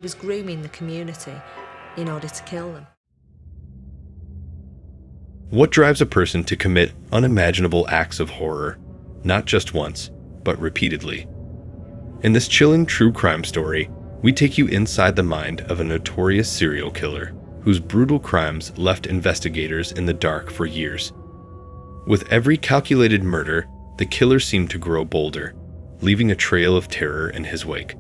He was grooming the community in order to kill them. What drives a person to commit unimaginable acts of horror, not just once, but repeatedly? In this chilling true crime story, we take you inside the mind of a notorious serial killer whose brutal crimes left investigators in the dark for years. With every calculated murder, the killer seemed to grow bolder, leaving a trail of terror in his wake.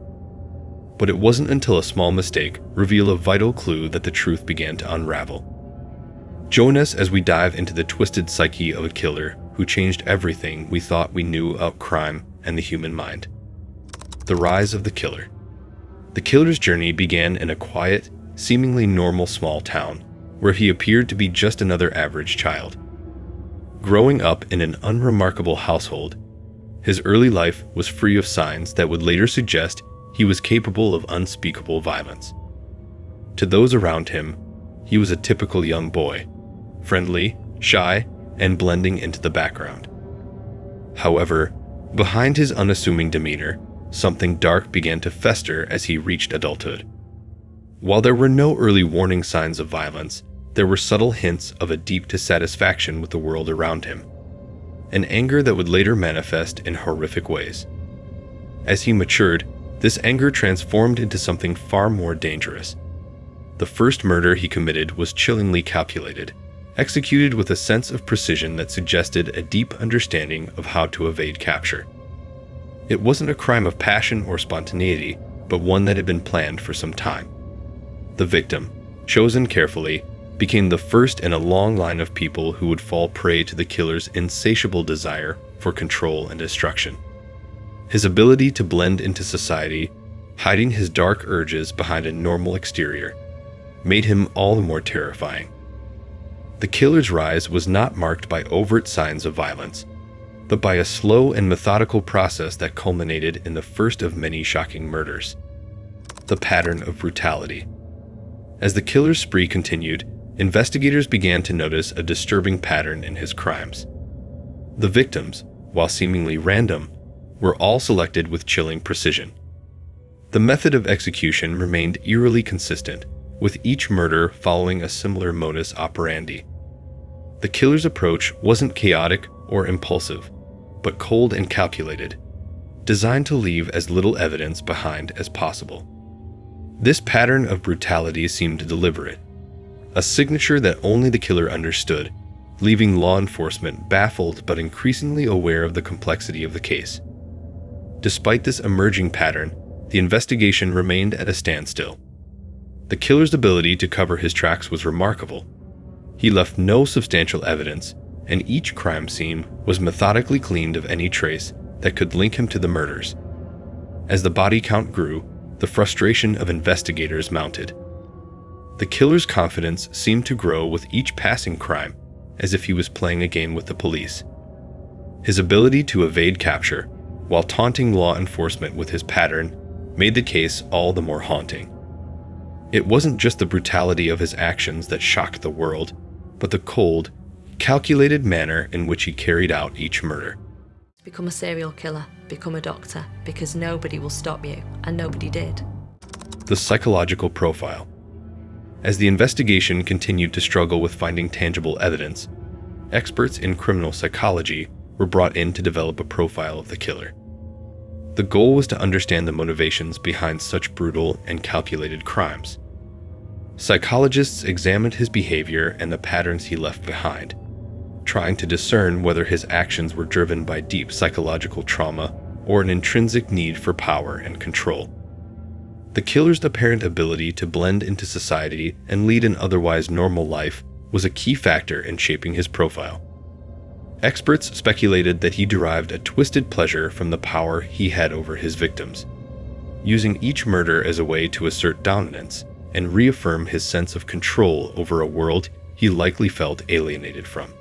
But it wasn't until a small mistake revealed a vital clue that the truth began to unravel. Join us as we dive into the twisted psyche of a killer who changed everything we thought we knew about crime and the human mind. The rise of the killer. The killer's journey began in a quiet, seemingly normal small town, where he appeared to be just another average child. Growing up in an unremarkable household, his early life was free of signs that would later suggest he was capable of unspeakable violence. To those around him, he was a typical young boy, friendly, shy, and blending into the background. However, behind his unassuming demeanor, something dark began to fester as he reached adulthood. While there were no early warning signs of violence, there were subtle hints of a deep dissatisfaction with the world around him, an anger that would later manifest in horrific ways. As he matured, this anger transformed into something far more dangerous. The first murder he committed was chillingly calculated, executed with a sense of precision that suggested a deep understanding of how to evade capture. It wasn't a crime of passion or spontaneity, but one that had been planned for some time. The victim, chosen carefully, became the first in a long line of people who would fall prey to the killer's insatiable desire for control and destruction. His ability to blend into society, hiding his dark urges behind a normal exterior, made him all the more terrifying. The killer's rise was not marked by overt signs of violence, but by a slow and methodical process that culminated in the first of many shocking murders. The pattern of brutality. As the killer's spree continued, investigators began to notice a disturbing pattern in his crimes. The victims, while seemingly random, were all selected with chilling precision. The method of execution remained eerily consistent, with each murder following a similar modus operandi. The killer's approach wasn't chaotic or impulsive, but cold and calculated, designed to leave as little evidence behind as possible. This pattern of brutality seemed deliberate, a signature that only the killer understood, leaving law enforcement baffled but increasingly aware of the complexity of the case. Despite this emerging pattern, the investigation remained at a standstill. The killer's ability to cover his tracks was remarkable. He left no substantial evidence, and each crime scene was methodically cleaned of any trace that could link him to the murders. As the body count grew, the frustration of investigators mounted. The killer's confidence seemed to grow with each passing crime, as if he was playing a game with the police. His ability to evade capture, while taunting law enforcement with his pattern, made the case all the more haunting. It wasn't just the brutality of his actions that shocked the world, but the cold, calculated manner in which he carried out each murder. Become a serial killer, become a doctor, because nobody will stop you, and nobody did. The psychological profile. As the investigation continued to struggle with finding tangible evidence, experts in criminal psychology were brought in to develop a profile of the killer. The goal was to understand the motivations behind such brutal and calculated crimes. Psychologists examined his behavior and the patterns he left behind, trying to discern whether his actions were driven by deep psychological trauma or an intrinsic need for power and control. The killer's apparent ability to blend into society and lead an otherwise normal life was a key factor in shaping his profile. Experts speculated that he derived a twisted pleasure from the power he had over his victims, using each murder as a way to assert dominance and reaffirm his sense of control over a world he likely felt alienated from.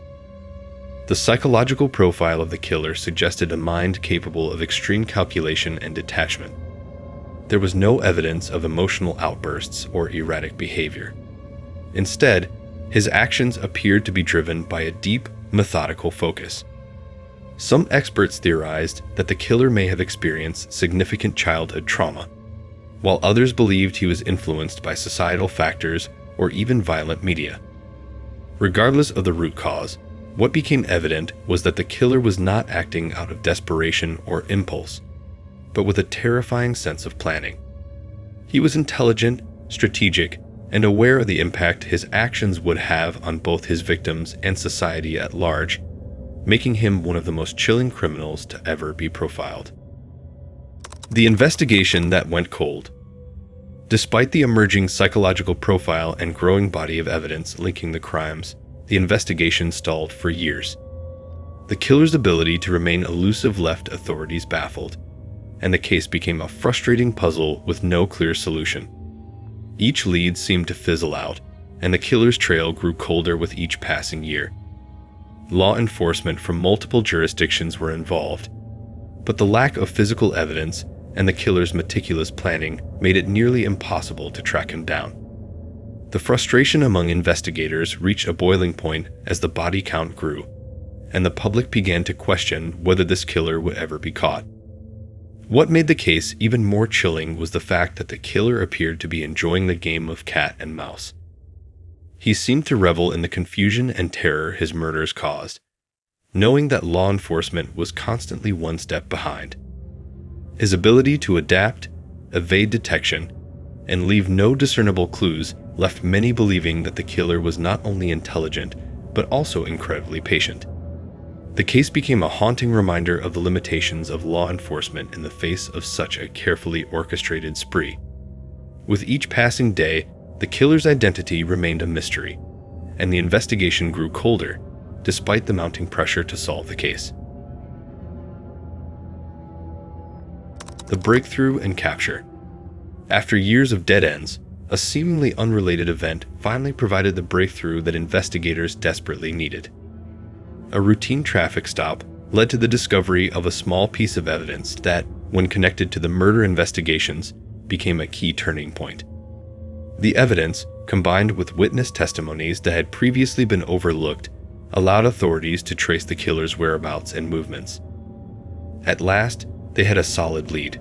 The psychological profile of the killer suggested a mind capable of extreme calculation and detachment. There was no evidence of emotional outbursts or erratic behavior. Instead, his actions appeared to be driven by a deep, methodical focus. Some experts theorized that the killer may have experienced significant childhood trauma, while others believed he was influenced by societal factors or even violent media. Regardless of the root cause, what became evident was that the killer was not acting out of desperation or impulse, but with a terrifying sense of planning. He was intelligent, strategic, and aware of the impact his actions would have on both his victims and society at large, making him one of the most chilling criminals to ever be profiled. The investigation that went cold. Despite the emerging psychological profile and growing body of evidence linking the crimes, the investigation stalled for years. The killer's ability to remain elusive left authorities baffled, and the case became a frustrating puzzle with no clear solution. Each lead seemed to fizzle out, and the killer's trail grew colder with each passing year. Law enforcement from multiple jurisdictions were involved, but the lack of physical evidence and the killer's meticulous planning made it nearly impossible to track him down. The frustration among investigators reached a boiling point as the body count grew, and the public began to question whether this killer would ever be caught. What made the case even more chilling was the fact that the killer appeared to be enjoying the game of cat and mouse. He seemed to revel in the confusion and terror his murders caused, knowing that law enforcement was constantly one step behind. His ability to adapt, evade detection, and leave no discernible clues left many believing that the killer was not only intelligent, but also incredibly patient. The case became a haunting reminder of the limitations of law enforcement in the face of such a carefully orchestrated spree. With each passing day, the killer's identity remained a mystery, and the investigation grew colder, despite the mounting pressure to solve the case. The breakthrough and capture. After years of dead ends, a seemingly unrelated event finally provided the breakthrough that investigators desperately needed. A routine traffic stop led to the discovery of a small piece of evidence that, when connected to the murder investigations, became a key turning point. The evidence, combined with witness testimonies that had previously been overlooked, allowed authorities to trace the killer's whereabouts and movements. At last, they had a solid lead.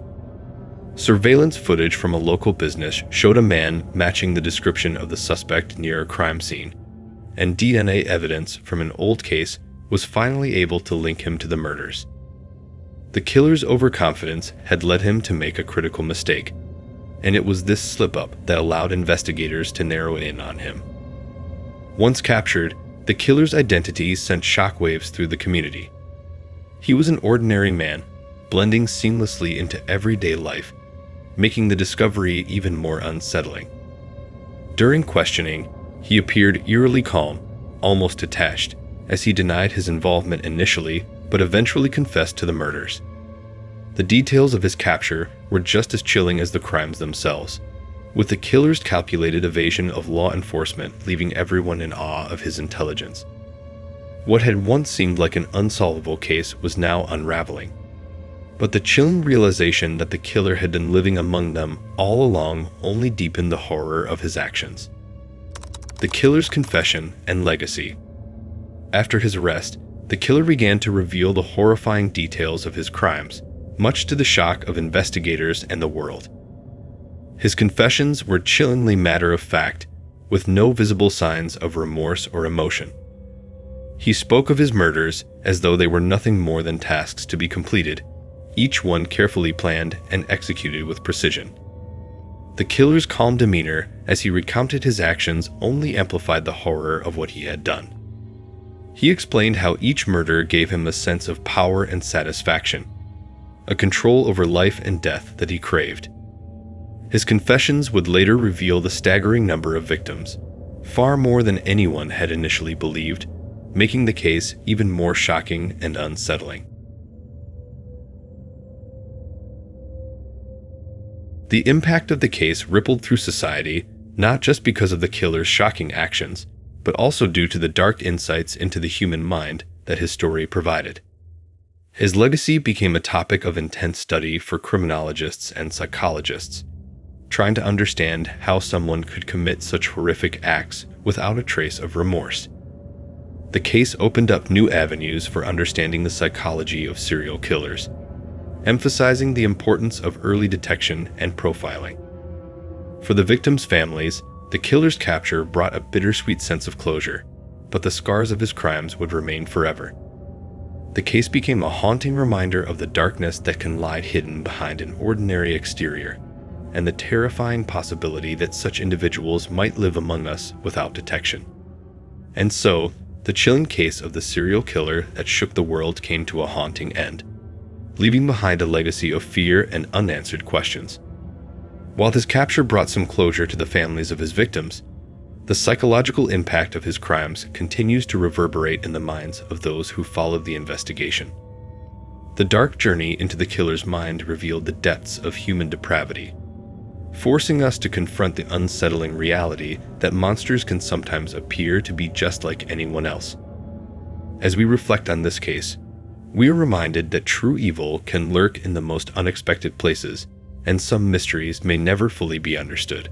Surveillance footage from a local business showed a man matching the description of the suspect near a crime scene, and DNA evidence from an old case was finally able to link him to the murders. The killer's overconfidence had led him to make a critical mistake, and it was this slip-up that allowed investigators to narrow in on him. Once captured, the killer's identity sent shockwaves through the community. He was an ordinary man, blending seamlessly into everyday life, making the discovery even more unsettling. During questioning, he appeared eerily calm, almost detached, as he denied his involvement initially, but eventually confessed to the murders. The details of his capture were just as chilling as the crimes themselves, with the killer's calculated evasion of law enforcement leaving everyone in awe of his intelligence. What had once seemed like an unsolvable case was now unraveling. But the chilling realization that the killer had been living among them all along only deepened the horror of his actions. The killer's confession and legacy. After his arrest, the killer began to reveal the horrifying details of his crimes, much to the shock of investigators and the world. His confessions were chillingly matter-of-fact, with no visible signs of remorse or emotion. He spoke of his murders as though they were nothing more than tasks to be completed, each one carefully planned and executed with precision. The killer's calm demeanor as he recounted his actions only amplified the horror of what he had done. He explained how each murder gave him a sense of power and satisfaction, a control over life and death that he craved. His confessions would later reveal the staggering number of victims, far more than anyone had initially believed, making the case even more shocking and unsettling. The impact of the case rippled through society, not just because of the killer's shocking actions, but also due to the dark insights into the human mind that his story provided. His legacy became a topic of intense study for criminologists and psychologists, trying to understand how someone could commit such horrific acts without a trace of remorse. The case opened up new avenues for understanding the psychology of serial killers, emphasizing the importance of early detection and profiling. For the victims' families, the killer's capture brought a bittersweet sense of closure, but the scars of his crimes would remain forever. The case became a haunting reminder of the darkness that can lie hidden behind an ordinary exterior, and the terrifying possibility that such individuals might live among us without detection. And so, the chilling case of the serial killer that shook the world came to a haunting end, leaving behind a legacy of fear and unanswered questions. While his capture brought some closure to the families of his victims, the psychological impact of his crimes continues to reverberate in the minds of those who followed the investigation. The dark journey into the killer's mind revealed the depths of human depravity, forcing us to confront the unsettling reality that monsters can sometimes appear to be just like anyone else. As we reflect on this case, we are reminded that true evil can lurk in the most unexpected places, and some mysteries may never fully be understood.